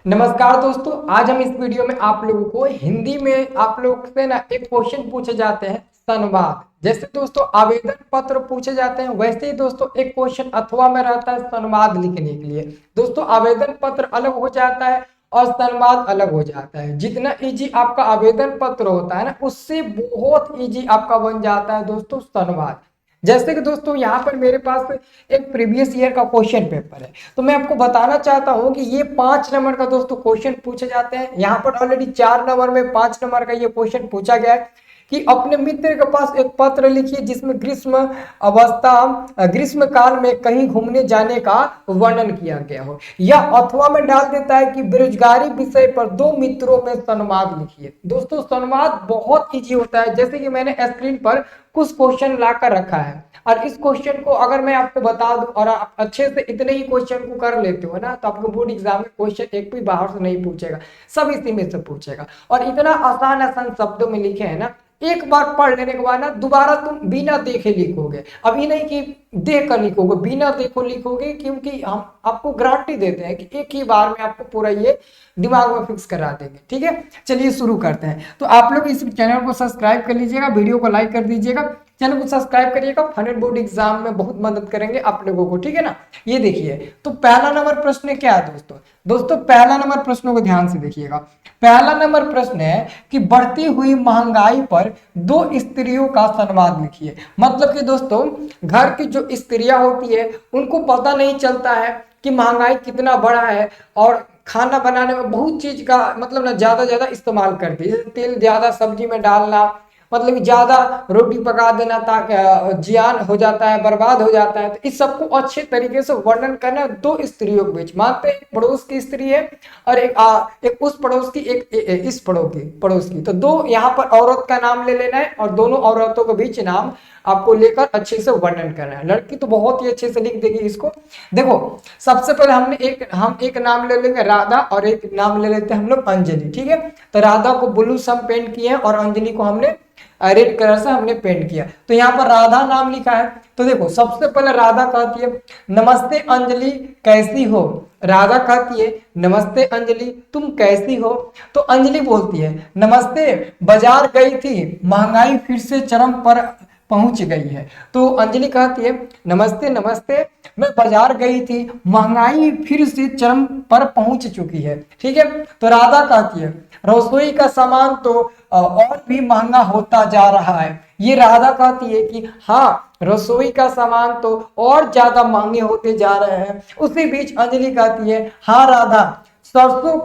नमस्कार दोस्तों, आज हम इस वीडियो में आप लोगों को हिंदी में आप लोग से ना एक क्वेश्चन पूछे जाते हैं संवाद। जैसे दोस्तों आवेदन पत्र पूछे जाते हैं, वैसे ही दोस्तों एक क्वेश्चन अथवा में रहता है संवाद लिखने के लिए। दोस्तों आवेदन पत्र अलग हो जाता है और संवाद अलग हो जाता है। जितना इजी आपका आवेदन पत्र होता है ना, उससे बहुत इजी आपका बन जाता है दोस्तों संवाद। जैसे कि दोस्तों यहाँ पर मेरे पास एक प्रीवियस ईयर का क्वेश्चन पेपर है, तो मैं आपको बताना चाहता हूँ कि ये 5 नंबर का दोस्तों क्वेश्चन पूछे जाते हैं। यहाँ पर ऑलरेडी 4 नंबर में 5 नंबर का ये क्वेश्चन पूछा गया है कि अपने मित्र के पास एक पत्र लिखिए जिसमें ग्रीष्म काल में कहीं घूमने जाने का वर्णन किया गया हो, या अथवा में डाल देता है कि बेरोजगारी विषय पर दो मित्रों में संवाद लिखिए। दोस्तों संवाद बहुत इजी होता है, जैसे कि मैंने स्क्रीन पर कुछ क्वेश्चन लाकर रखा है और इस क्वेश्चन को अगर मैं आपको बता दूं और आप अच्छे से इतने ही क्वेश्चन को कर लेते हो ना, तो आपको बोर्ड एग्जाम में क्वेश्चन एक भी बाहर से नहीं पूछेगा, सब इसी में से पूछेगा। और इतना आसान आसान शब्दों में लिखे है ना, एक बार पढ़ लेने के बाद ना दोबारा तुम बिना देखे लिखोगे। अभी नहीं कि देख कर लिखोगे, बिना देखो लिखोगे, क्योंकि हम आपको गारंटी देते हैं कि एक ही बार में आपको पूरा ये दिमाग में फिक्स करा देंगे। ठीक है, चलिए शुरू करते हैं। तो आप लोग इस चैनल को सब्सक्राइब कर लीजिएगा, वीडियो को लाइक कर दीजिएगा, चैनल को सब्सक्राइब करिएगा। फाइनल बोर्ड एग्जाम में बहुत मदद करेंगे आप लोगों को, ठीक है ना। ये देखिए, तो पहला नंबर प्रश्न क्या है दोस्तों पहला नंबर प्रश्नों को ध्यान से देखिएगा। पहला नंबर प्रश्न है कि बढ़ती हुई महंगाई पर दो स्त्रियों का संवाद लिखिए। मतलब कि दोस्तों घर की जो स्त्रियां होती है उनको पता नहीं चलता है कि महंगाई कितना बड़ा है, और खाना बनाने में बहुत चीज का मतलब ना ज्यादा इस्तेमाल करती है। जैसे तेल ज्यादा सब्जी में डालना, मतलब ज्यादा रोटी पका देना, ताकि जियान हो जाता है, बर्बाद हो जाता है। तो इस सबको अच्छे तरीके से वर्णन करना दो स्त्रियों के बीच। मानते हैं पड़ोस की स्त्री है और एक उस पड़ोस की, इस पड़ोस की। तो दो यहाँ पर औरत का नाम ले लेना है और दोनों औरतों के बीच नाम आपको लेकर अच्छे से वर्णन करना है। लड़की तो बहुत ही अच्छे से लिख देगी इसको। देखो सबसे पहले हम एक नाम ले लेंगे राधा और एक नाम ले लेते हैं हम लोग अंजलि। ठीक है, तो राधा को ब्लू सम पेंट किए हैं और अंजलि को हमने रेड कलर से हमने पेंट किया। तो यहाँ पर राधा नाम लिखा है। तो देखो सबसे पहले राधा कहती है नमस्ते अंजलि कैसी हो। राधा कहती है नमस्ते अंजलि तुम कैसी हो। तो अंजलि बोलती है नमस्ते, बाजार गई थी, महंगाई फिर से चरम पर पहुंच गई है। तो अंजलि कहती है नमस्ते नमस्ते, मैं बाजार गई थी, महंगाई फिर से चरम पर पहुंच चुकी है। ठीक है, तो राधा कहती है रसोई का सामान तो और भी महंगा होता जा रहा है। ये राधा कहती है कि हाँ रसोई का सामान तो और ज्यादा महंगे होते जा रहे हैं। उसी बीच अंजलि कहती है हाँ राधा, सरसों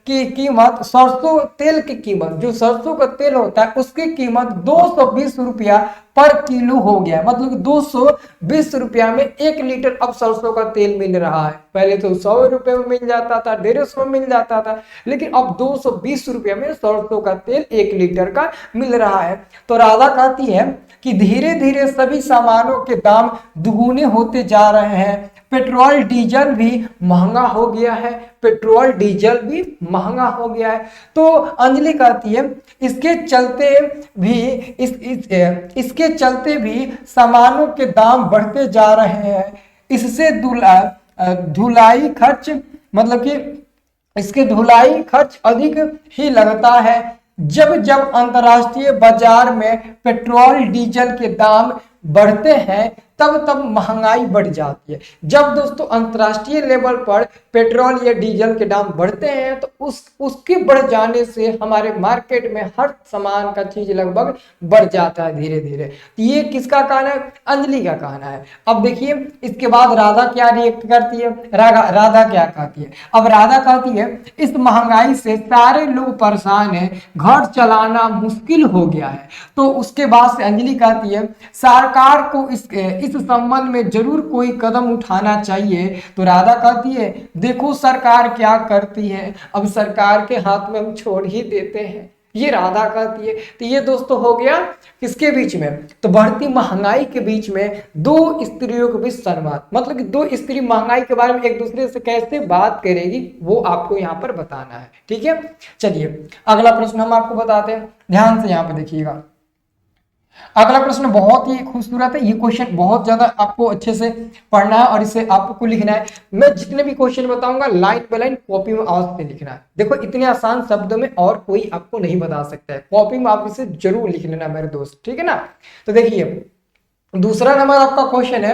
की कीमत, सरसों तेल की कीमत, जो सरसों का तेल होता है उसकी कीमत 220 रुपया पर किलो हो गया। मतलब 220 रुपया में 1 लीटर अब सरसों का तेल मिल रहा है। पहले तो 100 रुपए में मिल जाता था, 150 में मिल जाता था, लेकिन अब 220 रुपया में सरसों का तेल 1 लीटर का मिल रहा है। तो राधा कहती है कि धीरे धीरे सभी सामानों के दाम दुगुने होते जा रहे हैं। पेट्रोल डीजल भी महंगा हो गया है, पेट्रोल डीजल भी महंगा हो गया है। तो अंजलि कहती है इसके चलते भी सामानों के दाम बढ़ते जा रहे हैं। इससे धुलाई खर्च, मतलब कि इसके धुलाई खर्च अधिक ही लगता है। जब जब अंतर्राष्ट्रीय बाजार में पेट्रोल डीजल के दाम बढ़ते हैं तब तब महंगाई बढ़ जाती है। जब दोस्तों अंतर्राष्ट्रीय लेवल पर पेट्रोल या डीजल के दाम बढ़ते हैं तो उसके बढ़ जाने से हमारे मार्केट में हर सामान का चीज लगभग बढ़ जाता है धीरे धीरे। तो ये किसका कहना है? अंजलि का कहना है। अब देखिए इसके बाद राधा क्या रिएक्ट करती है, राधा क्या कहती है। अब राधा कहती है इस महंगाई से सारे लोग परेशान हैं, घर चलाना मुश्किल हो गया है। तो उसके बाद से अंजलि कहती है सरकार को इस संबंध में जरूर कोई कदम उठाना चाहिए। तो राधा कहती है देखो सरकार क्या करती है, अब सरकार के हाथ में हम छोड़ ही देते हैं। ये राधा कहती है। तो ये दोस्तों हो गया किसके बीच में? तो बढ़ती महंगाई के बीच में दो स्त्रियों के बीच संवाद। मतलब कि दो स्त्री महंगाई के बारे में एक दूसरे से कैसे बात करेगी वो आपको यहाँ पर बताना है। ठीक है, चलिए अगला प्रश्न हम आपको बताते हैं, ध्यान से यहाँ पे देखिएगा। अगला प्रश्न बहुत ही खूबसूरत है। ये क्वेश्चन बहुत ज्यादा आपको अच्छे से पढ़ना है और इसे आपको लिखना है। मैं जितने भी क्वेश्चन बताऊंगा लाइन बाय लाइन कॉपी में आवाज से लिखना है। देखो इतने आसान शब्दों में और कोई आपको नहीं बता सकता है, कॉपी में आप इसे जरूर लिख लेना मेरे दोस्त, ठीक है ना। तो देखिए दूसरा नंबर आपका क्वेश्चन है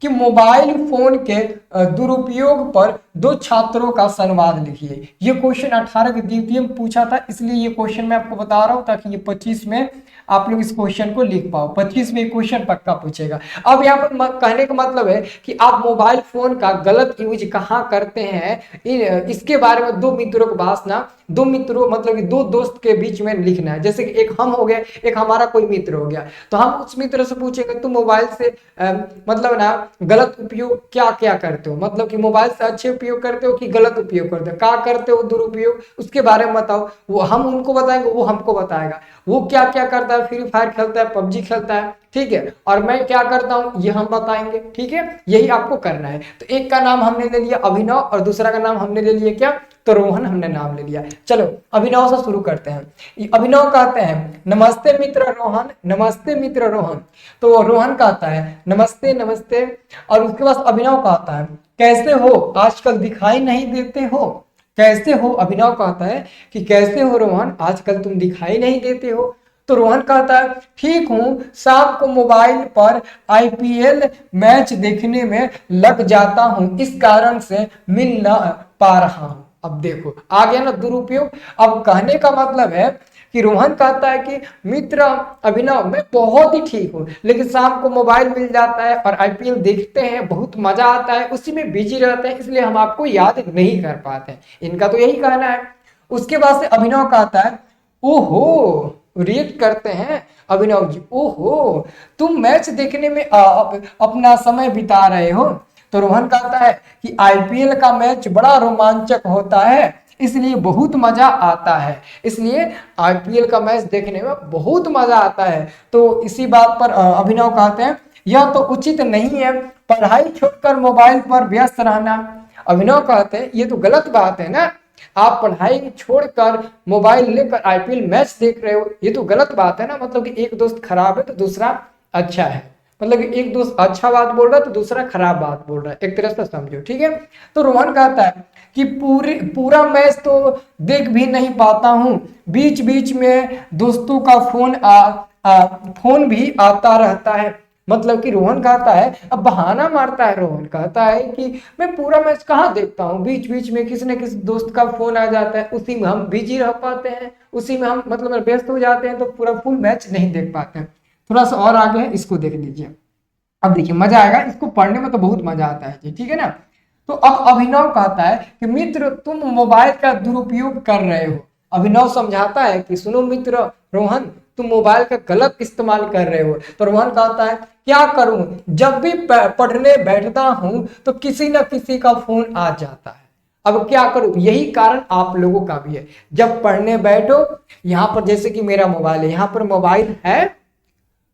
कि मोबाइल फोन के दुरुपयोग पर दो छात्रों का संवाद लिखिए। ये क्वेश्चन 18 के द्वितीय में पूछा था, इसलिए ये क्वेश्चन मैं आपको बता रहा हूं ताकि ये 25 में आप लोग इस क्वेश्चन को लिख पाओ। 25 में क्वेश्चन पक्का पूछेगा। अब यहाँ पर कहने का मतलब है कि आप मोबाइल फोन का गलत यूज कहाँ करते हैं, इसके बारे में दो मित्रों को बांटना, दो मित्रों मतलब कि दो दोस्त के बीच में लिखना है। जैसे कि एक हम हो गया, एक हमारा कोई मित्र हो गया, तो हम उस मित्र से पूछेंगे तुम मोबाइल से मतलब ना गलत उपयोग क्या क्या करते हो, मतलब कि मोबाइल से अच्छे उपयोग करते हो कि गलत उपयोग करते हो, क्या करते हो दुरुपयोग, उसके बारे में बताओ। वो हम उनको बताएंगे, वो हमको बताएगा वो क्या क्या करता है, फ्री फायर खेलता है, पबजी खेलता है, ठीक है, और मैं क्या करता हूं ये हम बताएंगे, ठीक है। यही आपको करना है। तो एक का नाम हमने ले लिया अभिनव और दूसरा का नाम हमने ले लिया क्या, तो रोहन हमने नाम ले लिया। चलो अभिनव से शुरू करते हैं। अभिनव कहते हैं नमस्ते मित्र रोहन, नमस्ते मित्र रोहन। तो रोहन कहता है नमस्ते नमस्ते, और उसके बाद अभिनव कहता है कैसे हो, आजकल दिखाई नहीं देते हो। कैसे हो, अभिनव कहता है कि कैसे हो रोहन, आजकल तुम दिखाई नहीं देते हो। तो रोहन कहता है ठीक हूं, शाम को मोबाइल पर आईपीएल मैच देखने में लग जाता हूं, इस कारण से मिल ना पा रहा हूं। अब देखो आ गया ना दुरुपयोग। अब कहने का मतलब है कि रोहन कहता है कि मित्र अभिनव मैं बहुत ही ठीक हूं, लेकिन शाम को मोबाइल मिल जाता है और आईपीएल देखते हैं, बहुत मजा आता है, उसी में बिजी रहते हैं, इसलिए हम आपको याद नहीं कर पाते हैं। इनका तो यही कहना है। उसके बाद से अभिनव कहता है ओहो, रिएक्ट करते हैं अभिनव जी, ओहो तुम मैच देखने में अपना समय बिता रहे हो। तो रोहन कहता है कि आईपीएल का मैच बड़ा रोमांचक होता है, इसलिए बहुत मजा आता है, इसलिए आईपीएल का मैच देखने में बहुत मजा आता है। तो इसी बात पर अभिनव कहते हैं यह तो उचित नहीं है पढ़ाई छोड़कर मोबाइल पर व्यस्त रहना। अभिनव कहते हैं ये तो गलत बात है ना, आप पढ़ाई छोड़कर मोबाइल लेकर आईपीएल मैच देख रहे हो, ये तो गलत बात है ना। मतलब कि एक दोस्त खराब है तो दूसरा अच्छा है, मतलब कि एक दोस्त अच्छा बात बोल रहा है तो दूसरा खराब बात बोल रहा है, एक तरह से समझो, ठीक है। तो रोहन कहता है कि पूरा मैच तो देख भी नहीं पाता हूँ, बीच बीच में दोस्तों का फोन भी आता रहता है। मतलब कि रोहन कहता है, अब बहाना मारता है, रोहन कहता है कि मैं पूरा मैच कहाँ देखता हूँ, बीच बीच में किसी न किसी दोस्त का फोन आ जाता है, उसी में हम बिजी रह पाते हैं, उसी में हम मतलब व्यस्त हो जाते हैं, तो पूरा फुल मैच नहीं देख पाते हैं। थोड़ा सा और आगे है, इसको देख लीजिए। अब देखिए मजा आएगा, इसको पढ़ने में तो बहुत मजा आता है जी, ठीक है ना। तो अब अभिनव कहता है कि मित्र तुम मोबाइल का दुरुपयोग कर रहे हो। अभिनव समझाता है कि सुनो मित्र रोहन, तुम मोबाइल का गलत इस्तेमाल कर रहे हो। तो रोहन कहता है क्या करूं, जब भी पढ़ने बैठता हूं तो किसी न किसी का फोन आ जाता है। अब क्या करूं, यही कारण आप लोगों का भी है। जब पढ़ने बैठो, यहाँ पर जैसे कि मेरा मोबाइल है, यहाँ पर मोबाइल है,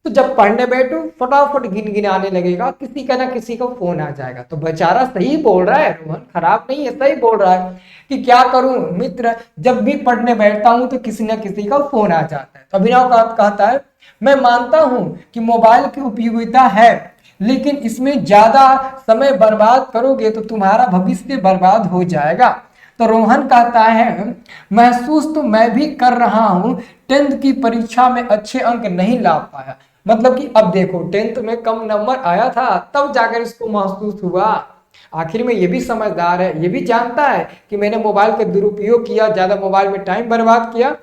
तो जब पढ़ने बैठो फटाफट गिनगिनाने लगेगा, किसी का ना किसी का फोन आ जाएगा। तो बेचारा सही बोल रहा है, रोहन खराब नहीं है, सही बोल रहा है कि क्या करूं मित्र, जब भी पढ़ने बैठता हूं तो किसी ना किसी का फोन आ जाता है। तो अभिनव कहता है मैं मानता हूं कि मोबाइल की उपयोगिता है, लेकिन इसमें ज्यादा समय बर्बाद करोगे तो तुम्हारा भविष्य बर्बाद हो जाएगा। तो रोहन कहता है महसूस तो मैं भी कर रहा हूं, 10th की परीक्षा में अच्छे अंक नहीं ला पाया। मतलब कि अब देखो 10th में कम नंबर आया था, तब जाकर इसको महसूस हुआ। आखिर में ये भी समझदार है, ये भी जानता है कि मैंने मोबाइल का दुरुपयोग किया, ज्यादा मोबाइल में टाइम बर्बाद किया,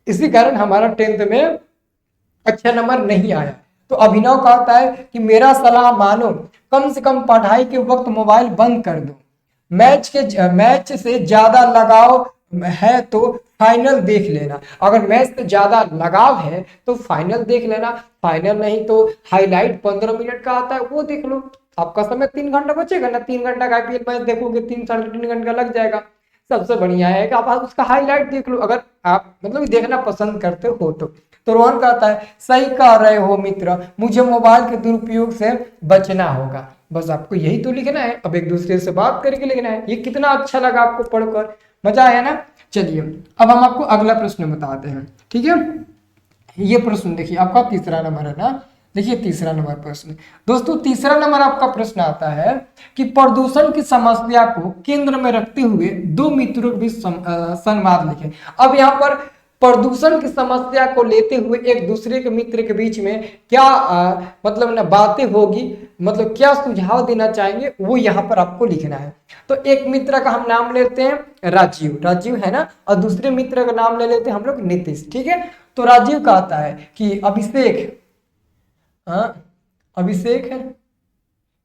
इसी कारण हमारा 10th में अच्छा नंबर नहीं आया। तो अभिनव कहता है कि मेरा सलाह मानो, कम से कम पढ़ाई के वक्त मोबाइल बंद कर दो। मैच से ज्यादा लगाव है तो फाइनल देख लेना। अगर मैच से ज्यादा लगाव है तो फाइनल देख लेना, फाइनल नहीं तो हाईलाइट 15 मिनट का आता है वो देख लो। आपका समय 3 घंटा बचेगा ना, 3 घंटा का आईपीएल मैच देखोगे, 3 साढ़े 3 घंटा लग जाएगा। सबसे बढ़िया है कि आप उसका हाईलाइट देख लो, अगर आप मतलब देखना पसंद करते हो तो रोहन कहता है सही कह रहे हो मित्र, मुझे मोबाइल के दुरुपयोग से बचना होगा। बस आपको यही तो लिखना है, अब एक दूसरे से बात करके लिखना है। ये कितना अच्छा लगा आपको पढ़कर, मजा आया ना। चलिए अब हम आपको अगला प्रश्न बताते हैं, ठीक है। ये प्रश्न देखिए आपका तीसरा नंबर है ना। देखिए तीसरा नंबर प्रश्न दोस्तों, तीसरा नंबर आपका प्रश्न आता है कि प्रदूषण की समस्या को केंद्र में रखते हुए दो मित्रों के बीच संवाद लिखें। अब यहाँ पर प्रदूषण की समस्या को लेते हुए एक दूसरे के मित्र के बीच में क्या मतलब ना बातें होगी, मतलब क्या सुझाव देना चाहेंगे वो यहाँ पर आपको लिखना है। तो एक मित्र का हम नाम लेते हैं राजीव, राजीव है ना, और दूसरे मित्र का नाम ले लेते हैं हम लोग नीतीश, ठीक है। तो राजीव कहता है कि अभिषेक, हाँ अभिषेक है,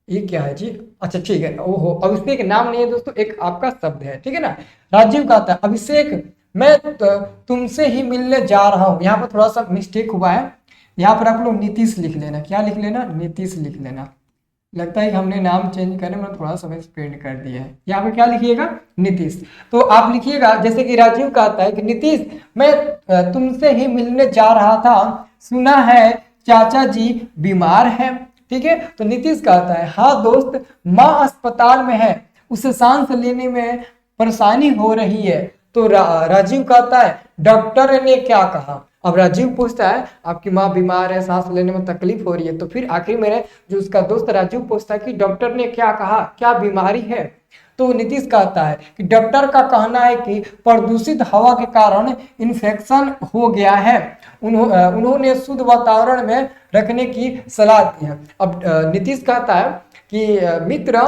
ये क्या है जी, अच्छा ठीक है, ओहो अभिषेक नाम नहीं है दोस्तों, एक आपका शब्द है, ठीक है ना। राजीव कहता है अभिषेक मैं तुमसे ही मिलने जा रहा हूं। यहाँ पर थोड़ा सा मिस्टेक हुआ है, यहाँ पर आप लोग नीतीश लिख लेना, क्या लिख लेना, नीतीश लिख लेना। लगता है कि हमने नाम चेंज करने में थोड़ा समय स्पेंड कर दिया है। यहाँ पे क्या लिखिएगा, नीतीश। तो आप लिखिएगा जैसे कि राजीव कहता है कि नीतीश मैं तुमसे ही मिलने जा रहा था, सुना है चाचा जी बीमार है, ठीक है। तो नीतीश कहता है हाँ दोस्त, माँ अस्पताल में है, उसे सांस लेने में परेशानी हो रही है। तो राजीव कहता है डॉक्टर ने क्या कहा। अब राजीव पूछता है आपकी माँ बीमार है, सांस लेने में तकलीफ हो रही है। तो फिर आखिर मेरे जो उसका दोस्त राजीव पूछता है कि डॉक्टर ने क्या कहा, क्या बीमारी है। तो नीतीश कहता है कि डॉक्टर का कहना है कि प्रदूषित हवा के कारण इन्फेक्शन हो गया है, उन्होंने शुद्ध वातावरण में रखने की सलाह दी है। अब नीतीश कहता है कि मित्र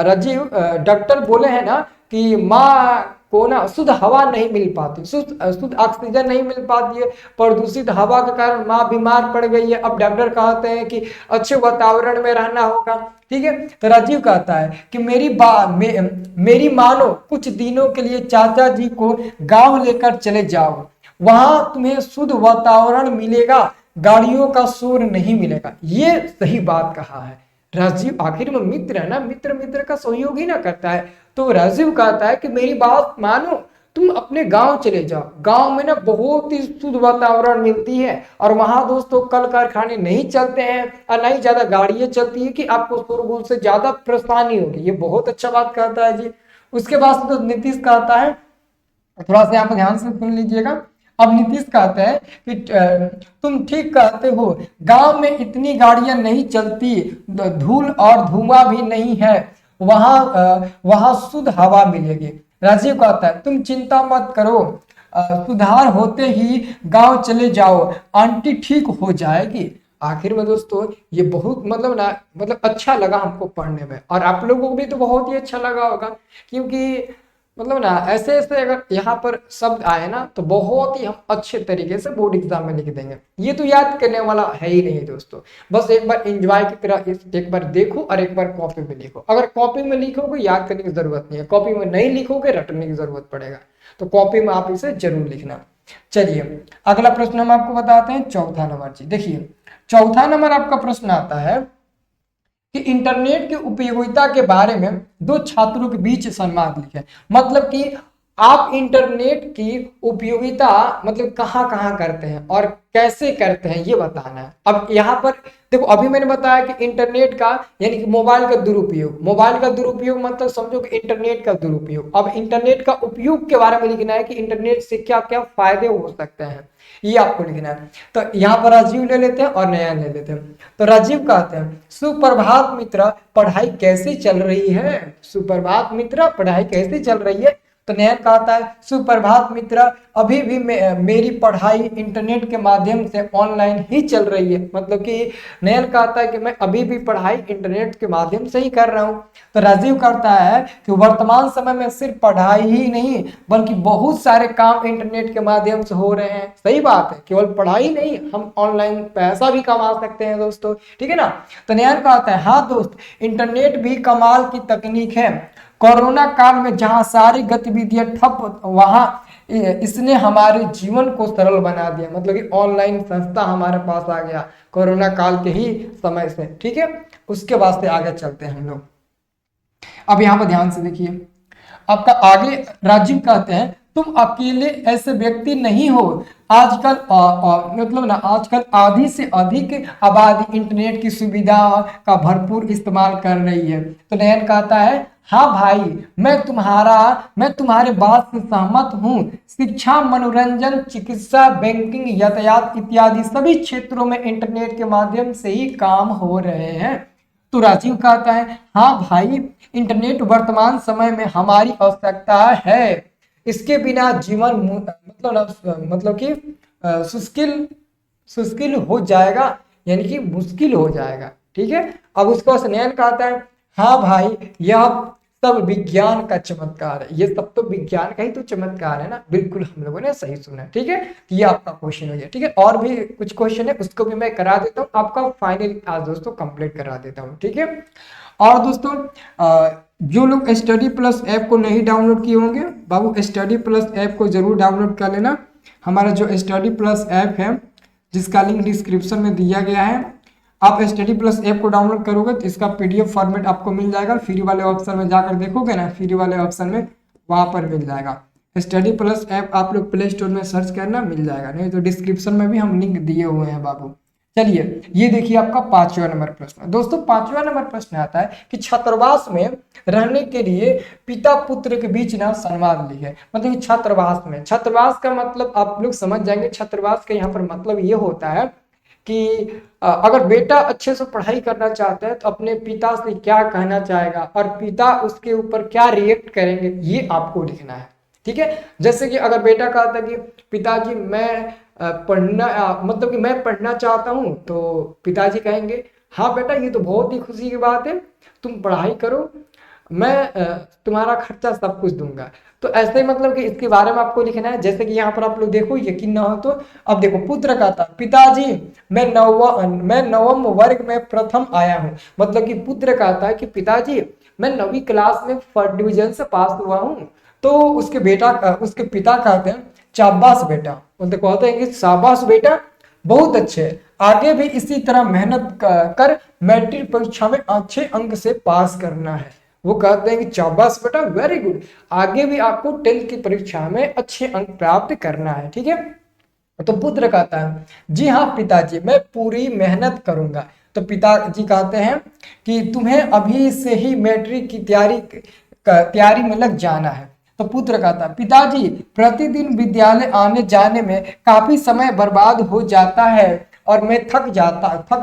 राजीव, डॉक्टर बोले हैं ना कि माँ को ना शुद्ध हवा नहीं मिल पाती, शुद्ध ऑक्सीजन नहीं मिल पाती है, प्रदूषित हवा के कारण माँ बीमार पड़ गई है। अब डॉक्टर कहते हैं कि अच्छे वातावरण में रहना होगा, ठीक है। तो राजीव कहता है कि मेरी मानो कुछ दिनों के लिए चाचा जी को गांव लेकर चले जाओ, वहां तुम्हें शुद्ध वातावरण मिलेगा, गाड़ियों का शोर नहीं मिलेगा। ये सही बात कहा है राजीव, आखिर में मित्र है ना, मित्र मित्र का सहयोग ही ना करता है। तो राजीव कहता है कि मेरी बात मानो, तुम अपने गांव चले जाओ, गांव में ना बहुत ही शुद्ध वातावरण मिलती है, और वहां दोस्तों कल कारखाने नहीं चलते हैं और नहीं ज्यादा गाड़ियां चलती है कि आपको शोरगुल से ज्यादा परेशानी होगी। ये बहुत अच्छा बात कहता है जी। उसके बाद तो नीतीश कहता है, थोड़ा सा यहाँ पर ध्यान से सुन लीजिएगा। अब नीतीश कहते हैं कि तुम ठीक कहते हो, गांव में इतनी गाड़ियां नहीं चलती, धूल और धुआं भी नहीं है, वहां शुद्ध हवा मिलेगी। राजीव कहता है तुम चिंता मत करो, सुधार होते ही गांव चले जाओ, आंटी ठीक हो जाएगी। आखिर में दोस्तों ये बहुत मतलब अच्छा लगा हमको पढ़ने में, और आप लोगों को भी तो बहुत ही अच्छा लगा होगा, क्योंकि ऐसे ऐसे अगर यहाँ पर शब्द आए ना तो बहुत ही हम अच्छे तरीके से बोर्ड एग्जाम में लिख देंगे। ये तो याद करने वाला है ही नहीं दोस्तों, बस एक बार एंजॉय की तरह एक बार देखो और एक बार कॉपी में लिखो। अगर कॉपी में लिखोगे याद करने की जरूरत नहीं है, कॉपी में नहीं लिखोगे रटने की जरूरत पड़ेगा, तो कॉपी में आप इसे जरूर लिखना। चलिए अगला प्रश्न हम आपको बताते हैं, चौथा नंबर जी। देखिए चौथा नंबर आपका प्रश्न आता है कि इंटरनेट की उपयोगिता के बारे में दो छात्रों के बीच संवाद लिखें। मतलब कि आप इंटरनेट की उपयोगिता कहाँ कहाँ करते हैं और कैसे करते हैं ये बताना है। अब यहाँ पर देखो, अभी मैंने बताया कि इंटरनेट का यानी कि मोबाइल का दुरुपयोग मतलब समझो कि इंटरनेट का दुरुपयोग। अब इंटरनेट का उपयोग के बारे में लिखना है कि इंटरनेट से क्या क्या फायदे हो सकते हैं, ये आपको लिखना है। तो यहाँ पर राजीव ले लेते हैं और नया ले लेते हैं। तो राजीव कहते हैं सुप्रभात मित्र, पढ़ाई कैसी चल रही है। सुप्रभात मित्र, पढ़ाई कैसी चल रही है। तो नयन कहता है सुप्रभात मित्र, अभी भी मेरी पढ़ाई इंटरनेट के माध्यम से ऑनलाइन ही चल रही है। मतलब कि नयन कहता है कि मैं अभी भी पढ़ाई इंटरनेट के माध्यम से ही कर रहा हूँ। तो राजीव कहता है कि वर्तमान समय में सिर्फ पढ़ाई ही नहीं बल्कि बहुत सारे काम इंटरनेट के माध्यम से हो रहे हैं। सही बात है, केवल पढ़ाई नहीं, हम ऑनलाइन पैसा भी कमा सकते हैं दोस्तों, ठीक है ना। तो नयन कहता है हाँ दोस्त, इंटरनेट भी कमाल की तकनीक है। कोरोना काल में जहां सारी गतिविधियां ठप, वहां इसने हमारे जीवन को सरल बना दिया। मतलब कि ऑनलाइन संस्था हमारे पास आ गया कोरोना काल के ही समय से, ठीक है। उसके बाद से आगे चलते हैं हम लोग। अब यहाँ पर ध्यान से देखिए, आपका आगे राजीव कहते हैं तुम अकेले ऐसे व्यक्ति नहीं हो। आजकल आजकल आधी से अधिक आबादी इंटरनेट की सुविधा का भरपूर इस्तेमाल कर रही है। तो नयन कहता है हाँ भाई, मैं तुम्हारे बात से सहमत हूँ। शिक्षा, मनोरंजन, चिकित्सा, बैंकिंग, यातायात इत्यादि सभी क्षेत्रों में इंटरनेट के माध्यम से ही काम हो रहे हैं। तो राजीव कहता है हाँ भाई, इंटरनेट वर्तमान समय में हमारी आवश्यकता है। इसके बिना जीवन मतलब कि सुस्किल सुस्किल हो जाएगा, यानी कि मुश्किल हो जाएगा। ठीक है। अब उसको स्नेहन कहता है हाँ भाई, यह सब विज्ञान का चमत्कार है। ये सब तो विज्ञान का ही तो चमत्कार है ना। बिल्कुल हम लोगों ने सही सुना। ठीक है। ये आपका क्वेश्चन हो गया। ठीक है। और भी कुछ क्वेश्चन है, उसको भी मैं करा देता हूँ, आपका फाइनल आज दोस्तों कंप्लीट करा देता हूँ। ठीक है। और दोस्तों जो लोग स्टडी प्लस ऐप को नहीं डाउनलोड किए होंगे, बाबू स्टडी प्लस ऐप को जरूर डाउनलोड कर लेना। हमारा जो स्टडी प्लस ऐप है, जिसका लिंक डिस्क्रिप्शन में दिया गया है, आप स्टडी प्लस ऐप को डाउनलोड करोगे तो इसका पीडीएफ फॉर्मेट आपको मिल जाएगा। फ्री वाले ऑप्शन में जाकर देखोगे ना, फ्री वाले ऑप्शन में वहां पर मिल जाएगा। स्टडी प्लस ऐप आप लोग प्ले स्टोर में सर्च करना, मिल जाएगा। नहीं तो डिस्क्रिप्शन में भी हम लिंक दिए हुए हैं बाबू। चलिए, ये देखिए आपका 5वां नंबर प्रश्न। दोस्तों 5वां नंबर प्रश्न आता है कि छात्रावास में रहने के लिए पिता पुत्र के बीच ना संवाद लिखे। मतलब कि छात्रावास में, छात्रावास का मतलब आप लोग समझ जाएंगे। छात्रावास का यहाँ पर मतलब ये होता है कि अगर बेटा अच्छे से पढ़ाई करना चाहता है तो अपने पिता से क्या कहना चाहेगा और पिता उसके ऊपर क्या रिएक्ट करेंगे, ये आपको लिखना है। ठीक है। जैसे कि अगर बेटा कहता है कि पिताजी मैं मतलब कि मैं पढ़ना चाहता हूं, तो पिताजी कहेंगे हाँ बेटा, ये तो बहुत ही खुशी की बात है, तुम पढ़ाई करो, मैं तुम्हारा खर्चा सब कुछ दूंगा। तो ऐसे मतलब कि इसके बारे में आपको लिखना है। जैसे कि यहाँ पर आप लोग देखो, यकीन ना हो तो अब देखो, पुत्र कहता पिताजी मैं नवम वर्ग में प्रथम आया हूँ। मतलब कि पुत्र कहता है कि पिताजी मैं 9वीं क्लास में फर्स्ट डिवीजन से पास हुआ हूँ। तो उसके पिता कहते हैं शाबाश बेटा, मतलब कहते हैं कि शाबाश बेटा, बहुत अच्छे, आगे भी इसी तरह मेहनत कर मैट्रिक परीक्षा में अच्छे अंक से पास करना है। वो कहते हैं कि शाबाश बेटा, वेरी गुड, आगे भी आपको 10th की परीक्षा में अच्छे अंक प्राप्त करना है। ठीक है। तो पुत्र कहता है जी हाँ पिताजी, मैं पूरी मेहनत करूंगा। तो पिताजी कहते हैं कि तुम्हें अभी से ही मैट्रिक की तैयारी में लग जाना है। तो पुत्र कहता है पिताजी प्रतिदिन विद्यालय आने जाने में काफी समय बर्बाद हो जाता है और मैं थक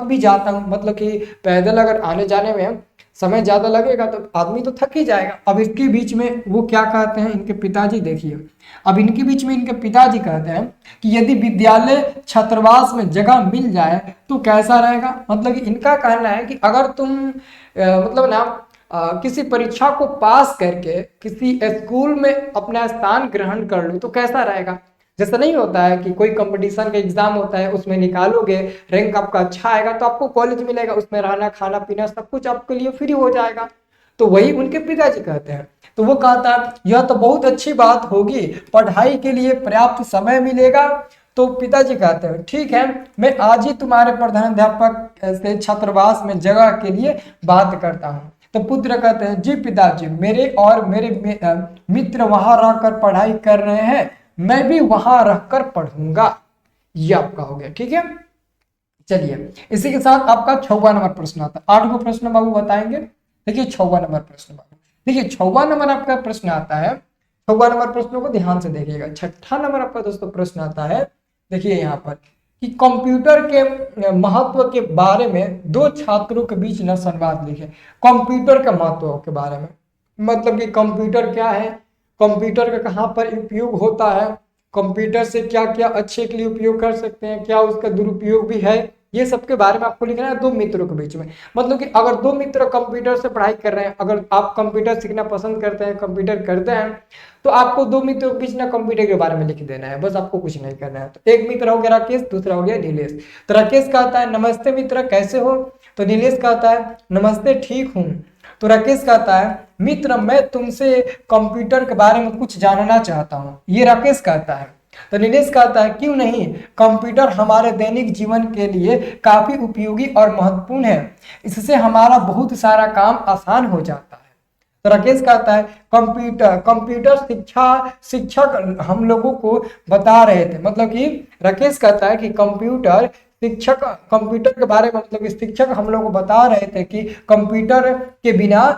भी जाता हूँ। मतलब कि पैदल अगर आने जाने में समय ज्यादा लगेगा तो आदमी तो थक ही जाएगा। अब इसके बीच में वो क्या कहते हैं इनके पिताजी, देखिए अब इनके बीच में इनके पिताजी कहते हैं कि यदि विद्यालय छात्रावास में जगह मिल जाए तो कैसा रहेगा। मतलब कि इनका कहना है कि अगर तुम मतलब ना किसी परीक्षा को पास करके किसी स्कूल में अपना स्थान ग्रहण कर लो तो कैसा रहेगा। जैसा नहीं होता है कि कोई कंपटीशन का एग्जाम होता है, उसमें निकालोगे, रैंक आपका अच्छा आएगा तो आपको कॉलेज मिलेगा, उसमें रहना खाना पीना सब कुछ आपके लिए फ्री हो जाएगा। तो वही उनके पिताजी कहते हैं। तो वो कहता है यह तो बहुत अच्छी बात होगी, पढ़ाई के लिए पर्याप्त समय मिलेगा। तो पिताजी कहते हैं ठीक है, मैं आज ही तुम्हारे प्रधानाध्यापक से छात्रावास में जगह के लिए बात करता हूँ। तो पुत्र कहते हैं जी पिताजी, मेरे और मेरे मित्र वहां रहकर पढ़ाई कर रहे हैं, मैं भी वहां रहकर पढ़ूंगा। ये आपका हो गया। ठीक है। चलिए, इसी के साथ आपका 6वां नंबर प्रश्न आता है। 8 गो प्रश्न बाबू बताएंगे। देखिए 6वां नंबर प्रश्न बाबू, देखिए 6वां नंबर आपका प्रश्न आता है। 6वां नंबर प्रश्नों को ध्यान से देखिएगा। 6ठा नंबर आपका दोस्तों प्रश्न आता है। देखिए यहाँ पर कि कंप्यूटर के महत्व के बारे में दो छात्रों के बीच न संवाद लिखे। कंप्यूटर के महत्व के बारे में, मतलब कि कंप्यूटर क्या है, कंप्यूटर का कहाँ पर उपयोग होता है, कंप्यूटर से क्या क्या अच्छे के लिए उपयोग कर सकते हैं, क्या उसका दुरुपयोग भी है, ये सब के बारे में आपको लिखना है दो मित्रों के बीच में। मतलब कि अगर दो मित्र कंप्यूटर से पढ़ाई कर रहे हैं, अगर आप कंप्यूटर सीखना पसंद करते हैं, कंप्यूटर करते हैं, तो आपको दो मित्रों के बीच ना कंप्यूटर के बारे में लिख देना है, बस आपको कुछ नहीं करना है। तो एक मित्र हो गया राकेश, दूसरा हो गया नीलेश। तो राकेश कहता है नमस्ते मित्र, कैसे हो। तो नीलेश कहता है नमस्ते, ठीक हूँ। तो राकेश कहता है मित्र, मैं तुमसे कंप्यूटर के बारे में कुछ जानना चाहता हूँ। ये राकेश कहता है। तो नीलेश कहता है क्यों नहीं, कंप्यूटर हमारे दैनिक जीवन के लिए काफी उपयोगी और महत्वपूर्ण है, इससे हमारा बहुत सारा काम आसान हो जाता है। तो राकेश कहता है कंप्यूटर शिक्षक हम लोगों को बता रहे थे। मतलब कि राकेश कहता है कि कंप्यूटर शिक्षक कंप्यूटर के बारे में, मतलब कि शिक्षक हम लोग को बता रहे थे कि कंप्यूटर के बिना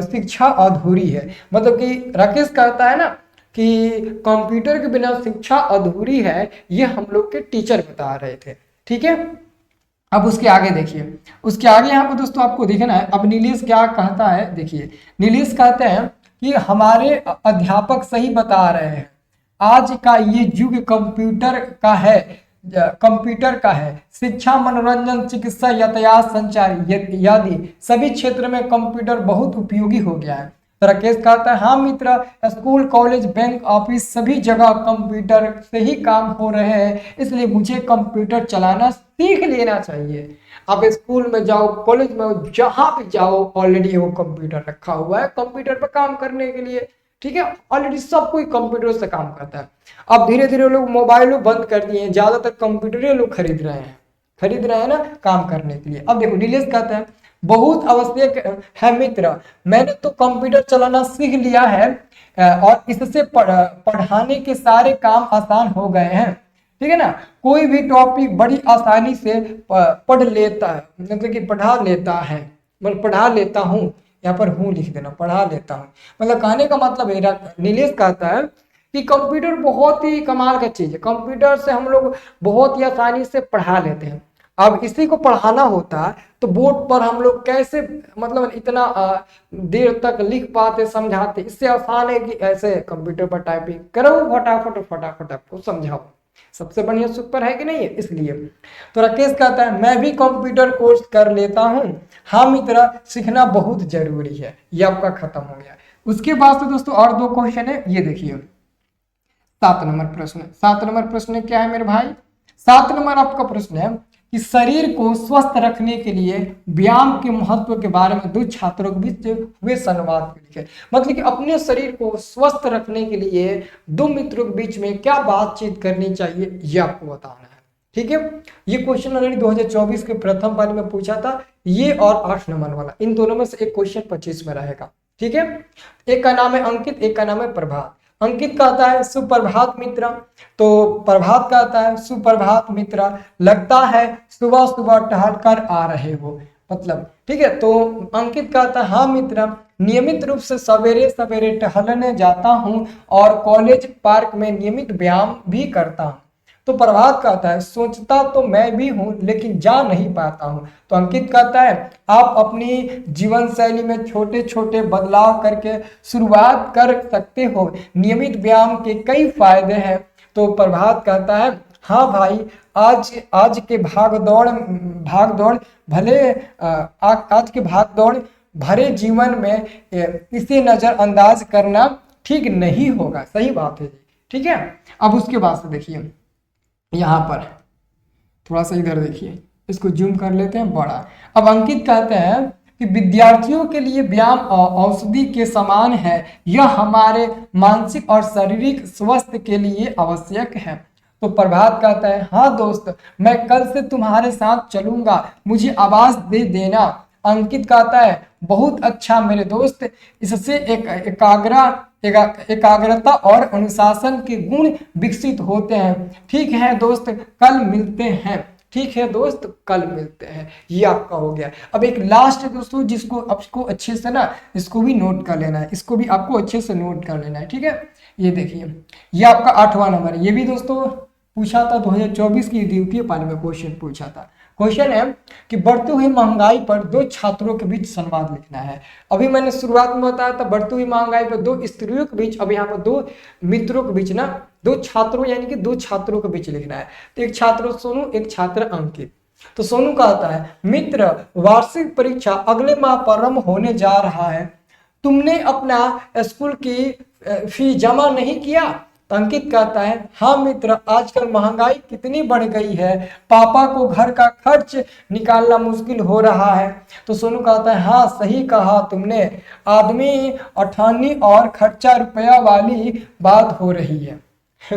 शिक्षा अधूरी है। मतलब कि राकेश कहता है ना कि कंप्यूटर के बिना शिक्षा अधूरी है, ये हम लोग के टीचर बता रहे थे। ठीक है, अब उसके आगे देखिए, उसके आगे यहाँ पर दोस्तों आपको देखना है। अब नीलेश क्या कहता है, देखिए नीलेश कहते हैं कि हमारे अध्यापक सही बता रहे हैं, आज का ये युग कंप्यूटर का है, कंप्यूटर का है। शिक्षा, मनोरंजन, चिकित्सा, यातायात, संचार आदि सभी क्षेत्र में कंप्यूटर बहुत उपयोगी हो गया है। तो राकेश कहता है हाँ मित्र, स्कूल, कॉलेज, बैंक, ऑफिस सभी जगह कंप्यूटर से ही काम हो रहे हैं, इसलिए मुझे कंप्यूटर चलाना सीख लेना चाहिए। आप स्कूल में जाओ, कॉलेज में, जहां भी जाओ, ऑलरेडी वो कंप्यूटर रखा हुआ है कंप्यूटर पर काम करने के लिए। ठीक है, ऑलरेडी सब कोई कंप्यूटर से काम करता है। अब धीरे धीरे लोग मोबाइलों बंद कर दिए हैं, ज्यादातर कंप्यूटर लोग खरीद रहे हैं ना काम करने के लिए। अब देखो नीलेश कहता है बहुत आवश्यक है मित्र, मैंने तो कंप्यूटर चलाना सीख लिया है और इससे पढ़ाने के सारे काम आसान हो गए हैं। ठीक है ना, कोई भी टॉपिक बड़ी आसानी से पढ़ लेता है, मतलब कि पढ़ा लेता है, मतलब पढ़ा लेता हूँ, यहाँ पर हूँ लिख देना, पढ़ा लेता हूँ। मतलब कहने का मतलब है, नीलेश कहता है कि कंप्यूटर बहुत ही कमाल का चीज है, कंप्यूटर से हम लोग बहुत ही आसानी से पढ़ा लेते हैं। अब इसी को पढ़ाना होता तो बोर्ड पर हम लोग कैसे, मतलब इतना देर तक लिख पाते, समझाते। इससे आसान है कि ऐसे कंप्यूटर पर टाइपिंग करो, फटाफट फटाफट आपको समझाओ, सबसे बढ़िया सुपर है कि नहीं है, इसलिए। तो राकेश कहता है मैं भी कंप्यूटर कोर्स कर लेता हूँ, हाँ मित्र सीखना बहुत जरूरी है। ये आपका खत्म हो गया। उसके बाद से दोस्तों और दो क्वेश्चन है, ये देखिए 7 नंबर प्रश्न। 7 नंबर प्रश्न क्या है मेरे भाई, 7 नंबर आपका प्रश्न है कि शरीर को स्वस्थ रखने के लिए व्यायाम के महत्व के बारे में दो छात्रों के बीच हुए संवाद को लिखे। मतलब कि अपने शरीर को स्वस्थ रखने के लिए दो मित्रों के बीच में क्या बातचीत करनी चाहिए, ये आपको बताना है। ठीक है, ये क्वेश्चन ऑलरेडी 2024 के प्रथम वाले में पूछा था, ये और 8 नंबर वाला, इन दोनों में से एक क्वेश्चन 25 में रहेगा। ठीक है, एक का नाम है अंकित, एक का नाम है प्रभात। अंकित कहता है सुप्रभात मित्र, तो प्रभात कहता है सुप्रभात मित्र, लगता है सुबह सुबह टहल कर आ रहे हो। मतलब ठीक है, तो अंकित कहता है हाँ मित्र, नियमित रूप से सवेरे सवेरे टहलने जाता हूँ और कॉलेज पार्क में नियमित व्यायाम भी करता हूँ। तो प्रभात कहता है सोचता तो मैं भी हूं लेकिन जा नहीं पाता हूं। तो अंकित कहता है आप अपनी जीवन शैली में छोटे छोटे बदलाव करके शुरुआत कर सकते हो, नियमित व्यायाम के कई फायदे हैं। तो प्रभात कहता है हाँ भाई, आज के भाग दौड़ भले आज के भाग दौड़ भरे जीवन में इसे नजरअंदाज करना ठीक नहीं होगा। सही बात है जी। ठीक है, अब उसके बाद से देखिए यहाँ पर थोड़ा सा इधर देखिए, इसको जूम कर लेते हैं बड़ा। अब अंकित कहते हैं कि विद्यार्थियों के लिए व्यायाम औषधि के समान है, यह हमारे मानसिक और शारीरिक स्वास्थ्य के लिए आवश्यक है। तो प्रभात कहता है हाँ दोस्त, मैं कल से तुम्हारे साथ चलूंगा, मुझे आवाज दे देना। अंकित कहता है बहुत अच्छा मेरे दोस्त, इससे एकाग्रता और अनुशासन के गुण विकसित होते हैं। ठीक है दोस्त, कल मिलते हैं। ठीक है दोस्त, कल मिलते हैं। ये आपका हो गया। अब एक लास्ट है दोस्तों, जिसको आपको अच्छे से ना इसको भी नोट कर लेना है, इसको भी आपको अच्छे से नोट कर लेना है। ठीक है, ये देखिए, ये आपका 8वां नंबर है। ये भी दोस्तों पूछा था 2024 की द्वितीय पाली में क्वेश्चन पूछा था। क्वेश्चन है कि बढ़ती हुई महंगाई पर दो छात्रों के बीच संवाद लिखना है। अभी मैंने शुरुआत में बताया था बढ़ती हुई महंगाई पर दो स्त्रियों के बीच, अब यहाँ पर दो मित्रों के बीच ना, दो छात्रों यानी कि दो छात्रों के बीच लिखना है। तो एक छात्र सोनू, एक छात्र अंकित। तो सोनू कहता है मित्र, वार्षिक परीक्षा अगले माह प्रारंभ होने जा रहा है, तुमने अपना स्कूल की फी जमा नहीं किया। अंकित कहता है हाँ मित्र, आजकल महंगाई कितनी बढ़ गई है, पापा को घर का खर्च निकालना मुश्किल हो रहा है। तो सोनू कहता है हाँ सही कहा तुमने, आदमी अठानी और खर्चा रुपया वाली बात हो रही है।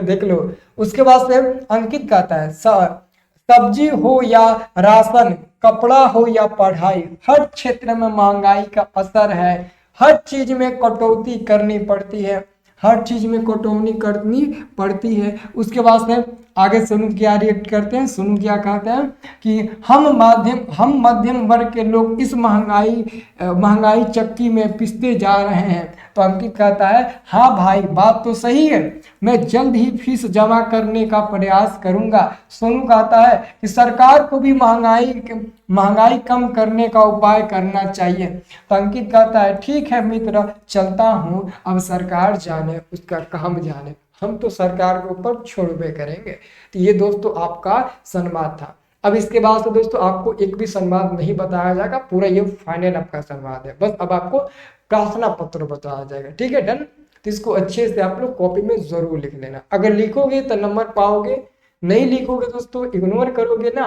देख लो। उसके बाद से अंकित कहता है सब्जी हो या राशन, कपड़ा हो या पढ़ाई, हर क्षेत्र में महंगाई का असर है, हर चीज में कटौती करनी पड़ती है, हर चीज में कटौनी करनी पड़ती है। उसके बाद से आगे सोनू क्या रिएक्ट करते हैं, सोनू क्या कहते हैं कि हम मध्यम वर्ग के लोग इस महंगाई चक्की में पिसते जा रहे हैं। तो अंकित कहता है हाँ भाई बात तो सही है, मैं जल्द ही फीस जमा करने का प्रयास करूंगा। सोनू कहता है कि सरकार को भी महंगाई कम करने का उपाय करना चाहिए। तो अंकित कहता है ठीक है मित्र, चलता हूँ, अब सरकार जाने उसका काम जाने, हम तो सरकार के ऊपर छोड़बे करेंगे। तो ये दोस्तों आपका संवाद था। अब इसके बाद से दोस्तों आपको एक भी संवाद नहीं बताया जाएगा, पूरा ये फाइनल आपका संवाद है। बस अब आपको प्रार्थना पत्र बताया जाएगा, ठीक है, डन। तो इसको अच्छे से आप लोग कॉपी में जरूर लिख लेना, अगर लिखोगे तो नंबर पाओगे, नहीं लिखोगे दोस्तों, इग्नोर करोगे ना,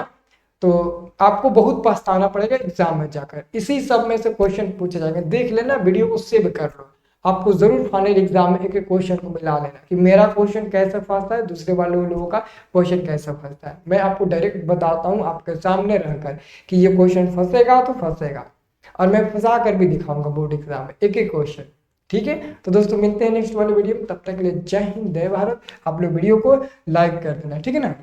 तो आपको बहुत पछताना पड़ेगा एग्जाम में जाकर। इसी सब में से क्वेश्चन पूछे जाएंगे, देख लेना, वीडियो को सेव कर लो। आपको जरूर फाइनल एग्जाम में एक एक क्वेश्चन को मिला लेना कि मेरा क्वेश्चन कैसे फंसता है, दूसरे वाले लोगों का क्वेश्चन कैसे फंसता है। मैं आपको डायरेक्ट बताता हूँ आपके सामने रहकर कि ये क्वेश्चन फंसेगा तो फंसेगा, और मैं फंसा कर भी दिखाऊंगा बोर्ड एग्जाम में एक एक क्वेश्चन, ठीक है। तो दोस्तों मिलते हैं नेक्स्ट वाले वीडियो में, तब तक के लिए जय हिंद जय भारत। आप लोग वीडियो को लाइक कर देना, ठीक है ना।